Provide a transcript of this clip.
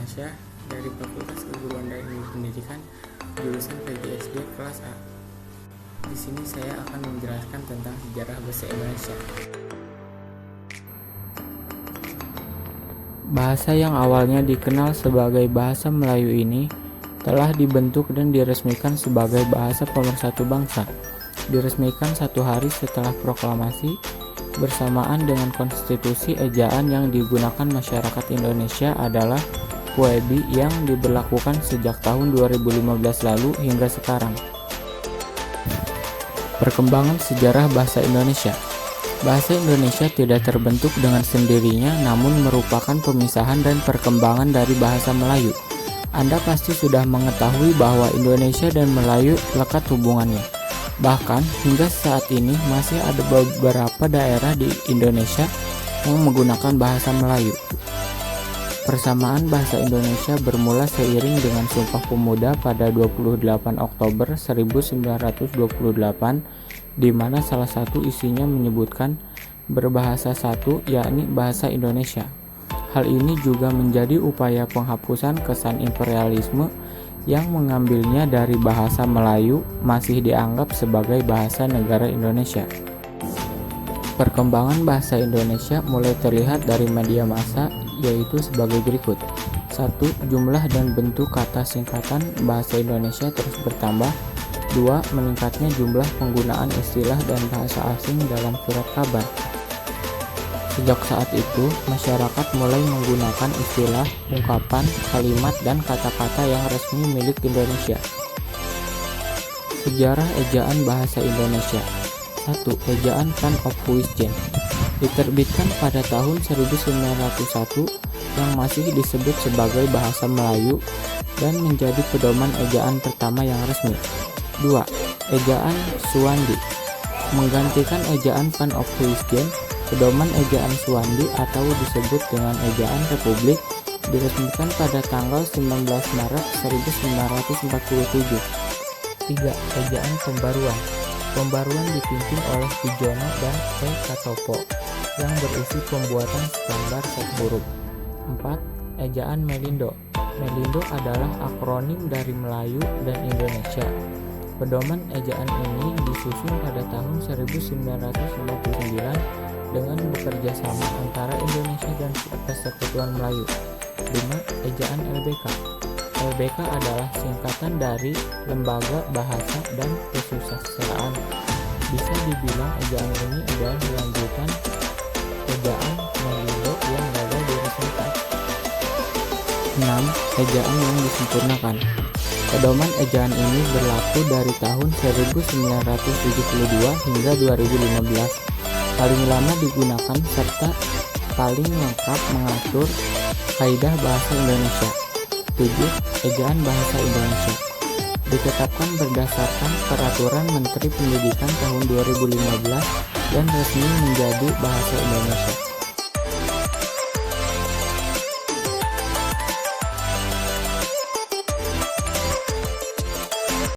Firmansyah dari Fakultas Keguruan dan Ilmu Pendidikan, jurusan PGSD kelas A. Di sini saya akan menjelaskan tentang sejarah bahasa Indonesia. Bahasa yang awalnya dikenal sebagai bahasa Melayu ini telah dibentuk dan diresmikan sebagai bahasa pemersatu bangsa. Diresmikan 1 hari setelah proklamasi bersamaan dengan konstitusi. Ejaan yang digunakan masyarakat Indonesia adalah Puebi yang diberlakukan sejak tahun 2015 lalu hingga sekarang. Perkembangan sejarah bahasa Indonesia. Bahasa Indonesia tidak terbentuk dengan sendirinya, namun merupakan pemisahan dan perkembangan dari bahasa Melayu. Anda pasti sudah mengetahui bahwa Indonesia dan Melayu lekat hubungannya. Bahkan hingga saat ini masih ada beberapa daerah di Indonesia yang menggunakan bahasa Melayu. Persamaan bahasa Indonesia bermula seiring dengan Sumpah Pemuda pada 28 Oktober 1928, di mana salah satu isinya menyebutkan berbahasa satu, yakni bahasa Indonesia. Hal ini juga menjadi upaya penghapusan kesan imperialisme yang mengambilnya dari bahasa Melayu masih dianggap sebagai bahasa negara Indonesia. Perkembangan bahasa Indonesia mulai terlihat dari media massa, yaitu sebagai berikut. 1. Jumlah dan bentuk kata singkatan bahasa Indonesia terus bertambah. 2. Meningkatnya jumlah penggunaan istilah dan bahasa asing dalam surat kabar. Sejak saat itu, masyarakat mulai menggunakan istilah, ungkapan, kalimat, dan kata-kata yang resmi milik Indonesia. Sejarah ejaan bahasa Indonesia. 1. Ejaan Van of Huisjen diterbitkan pada tahun 1901 yang masih disebut sebagai bahasa Melayu dan menjadi pedoman ejaan pertama yang resmi. 2. Ejaan Suwandi menggantikan ejaan Van of Huisjen. Pedoman ejaan Suwandi atau disebut dengan ejaan Republik diresmikan pada tanggal 19 Maret 1947. 3. Ejaan Pembaruan. Pembaruan dipimpin oleh Kijono dan E. Katopo yang berisi pembuatan standar set huruf. 4. Ejaan Melindo. Melindo adalah akronim dari Melayu dan Indonesia. Pedoman ejaan ini disusun pada tahun 1959 dengan bekerja sama antara Indonesia dan Persekutuan Melayu. 5. Ejaan LBK. LBK adalah singkatan dari Lembaga Bahasa dan Kesusastraan. Bisa dibilang ejaan ini adalah lanjutan ejaan Melindo yang gagal diresmikan. 6. Ejaan yang disempurnakan. Pedoman ejaan ini berlaku dari tahun 1972 hingga 2015. Paling lama digunakan serta paling lengkap mengatur kaidah bahasa Indonesia. 7. Ejaan bahasa Indonesia ditetapkan berdasarkan Peraturan Menteri Pendidikan tahun 2015 dan resmi menjadi bahasa Indonesia.